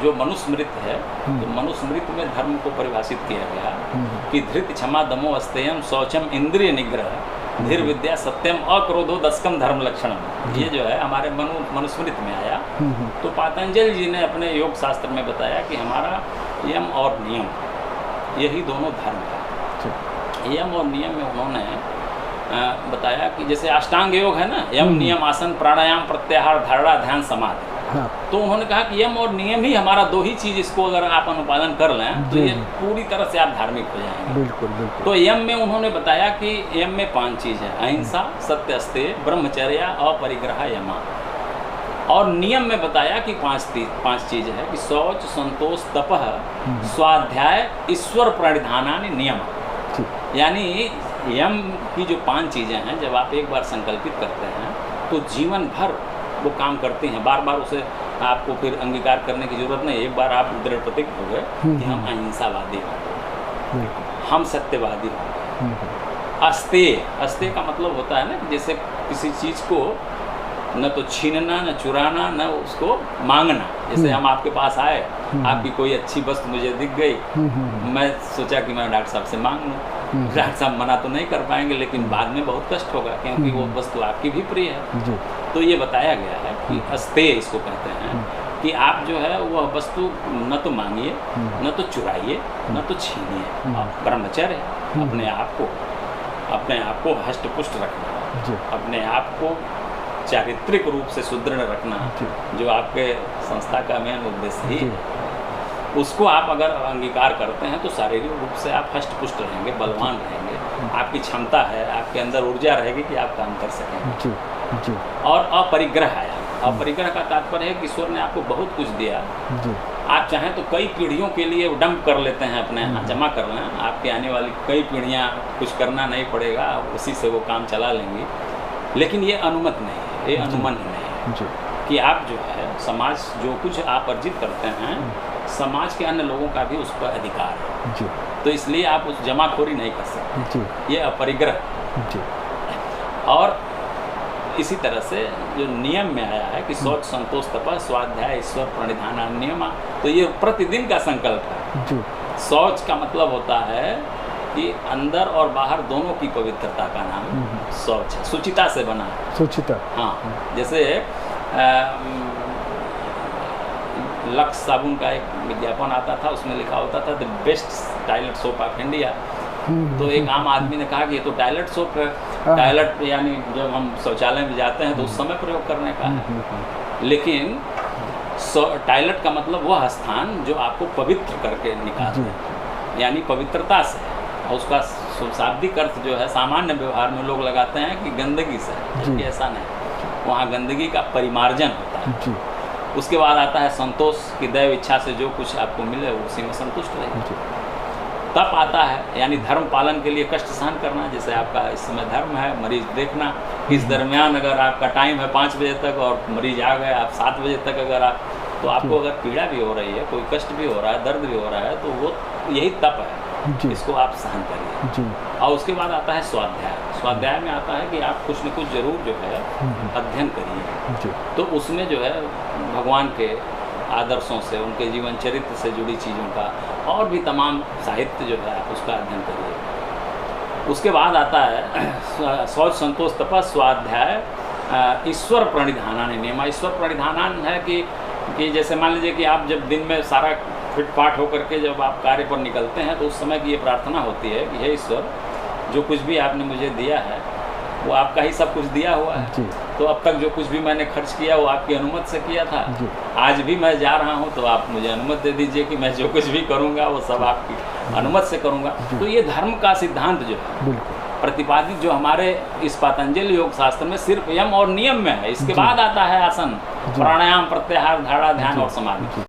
जो मनुस्मृति है, तो मनुस्मृति में धर्म को परिभाषित किया गया कि धृत क्षमा दमो अस्तेयम शौचम इंद्रिय निग्रह धीर विद्या सत्यम अक्रोधो दशकम धर्म लक्षणम। ये जो है हमारे मनुस्मृति में आया। तो पतंजलि जी ने अपने योग शास्त्र में बताया कि हमारा यम और नियम, यही दोनों धर्म है। यम और नियम में उन्होंने बताया कि जैसे अष्टांग योग है ना, यम नियम आसन प्राणायाम प्रत्याहार धारणा ध्यान समाधि। तो उन्होंने कहा कि यम और नियम ही हमारा दो ही चीज, इसको अगर आप अनुपालन कर लें तो ये पूरी तरह से आप धार्मिक हो जाएंगे। बिल्कुल बिल्कुल। तो यम में उन्होंने बताया कि यम में 5 चीज है, अहिंसा, सत्य अस्तेय, ब्रह्मचर्य, अपरिग्रह, यमा। और नियम में बताया कि 5 चीज है कि शौच, संतोष, तपः, स्वाध्याय, ईश्वर प्रणिधानानि नियम। यानी यम की जो 5 चीजें हैं, जब आप एक बार संकल्पित करते हैं तो जीवन भर वो काम करती हैं। बार बार उसे आपको फिर अंगीकार करने की जरूरत नहीं। एक बार आप दृढ़ प्रतिज्ञ हो गए कि हम अहिंसावादी होंगे, हम सत्यवादी होंगे। अस्तेय का मतलब होता है ना कि जैसे किसी चीज को न तो छीनना, न चुराना, न उसको मांगना। जैसे हम आपके पास आए, आपकी कोई अच्छी वस्तु मुझे दिख गई, मैं सोचा कि मैं डॉक्टर साहब से मांग लूँ। डॉक्टर साहब मना तो नहीं कर पाएंगे, लेकिन बाद में बहुत कष्ट होगा क्योंकि वो वस्तु आपकी भी प्रिय है। तो ये बताया गया है कि अस्तेय इसको कहते हैं कि आप जो है वह वस्तु न तो मांगिए, न तो चुराइए, न तो छीनिए। ब्रह्मचर्य, अपने आप को हष्ट पुष्ट रखना, अपने आप को चारित्रिक रूप से सुदृढ़ रखना, जो आपके संस्था का मेन उद्देश्य ही है। उसको आप अगर अंगीकार करते हैं तो शारीरिक रूप से आप हष्ट पुष्ट रहेंगे, बलवान रहेंगे, आपकी क्षमता है, आपके अंदर ऊर्जा रहेगी कि आप काम कर सकेंगे। और अपरिग्रह आया। अपरिग्रह का तात्पर्य है कि ईश्वर ने आपको बहुत कुछ दिया, आप चाहें तो कई पीढ़ियों के लिए डंप कर लेते हैं, अपने यहाँ जमा कर लें। आपके आने वाली कई पीढ़ियाँ कुछ करना नहीं पड़ेगा, उसी से वो काम चला लेंगी। लेकिन ये अनुमत नहीं है, ये अनुमन नहीं है कि आप जो है समाज जो कुछ आप अर्जित करते हैं, समाज के अन्य लोगों का भी उस पर अधिकार है। तो इसलिए आप उस जमाखोरी नहीं कर सकते, ये अपरिग्रह। और इसी तरह से जो नियम में आया है कि शौच, संतोष, तपः, स्वाध्याय, ईश्वर प्रणिधान, नियम, तो ये प्रतिदिन का संकल्प है। शौच का मतलब होता है कि अंदर और बाहर दोनों की पवित्रता का नाम शौच है, शुचिता से बना है। शुचिता, हाँ। जैसे लक्स साबुन का एक विज्ञापन आता था, उसमें लिखा होता था the best toilet soap of India. तो एक आम आदमी ने कहा कि ये तो टॉयलेट सोप है। टॉयलेट यानी जब हम शौचालय में जाते हैं तो उस समय प्रयोग करने का है। लेकिन टॉयलेट का मतलब वह स्थान जो आपको पवित्र करके निकालते हैं, यानी पवित्रता से। और उसका शाब्दिक अर्थ जो है सामान्य व्यवहार में लोग लगाते हैं कि गंदगी से, जबकि ऐसा नहीं। वहाँ गंदगी का परिमार्जन होता है। उसके बाद आता है संतोष, की दैव इच्छा से जो कुछ आपको मिले उसी में संतुष्ट रहे। तप आता है, यानी धर्म पालन के लिए कष्ट सहन करना। जैसे आपका इस समय धर्म है मरीज देखना, इस दरमियान अगर आपका टाइम है 5 बजे तक और मरीज आ गए आप 7 बजे तक, अगर आप तो आपको अगर पीड़ा भी हो रही है, कोई कष्ट भी हो रहा है, दर्द भी हो रहा है, तो वो यही तप है, इसको आप सहन करिए। और उसके बाद आता है स्वाध्याय। स्वाध्याय में आता है कि आप कुछ न कुछ जरूर जो है अध्ययन करिए। तो उसमें जो है भगवान के आदर्शों से, उनके जीवन चरित्र से जुड़ी चीज़ों का और भी तमाम साहित्य जो है आप उसका अध्ययन करिए। उसके बाद आता है शौच, संतोष, तपः, स्वाध्याय, ईश्वर प्रणिधानानि नियम। ईश्वर प्रणिधानान है कि जैसे मान लीजिए कि आप जब दिन में सारा फिटफाट होकर के जब आप कार्य पर निकलते हैं तो उस समय की ये प्रार्थना होती है कि हे ईश्वर, जो कुछ भी आपने मुझे दिया है वो आपका ही सब कुछ दिया हुआ है। तो अब तक जो कुछ भी मैंने खर्च किया वो आपकी अनुमति से किया था। आज भी मैं जा रहा हूँ तो आप मुझे अनुमति दे दीजिए कि मैं जो कुछ भी करूँगा वो सब आपकी अनुमति से करूँगा। तो ये धर्म का सिद्धांत जो है प्रतिपादित जो हमारे इस पतंजलि योग शास्त्र में सिर्फ यम और नियम में है। इसके बाद आता है आसन, प्राणायाम, प्रत्याहार, धारणा, ध्यान और समाधि।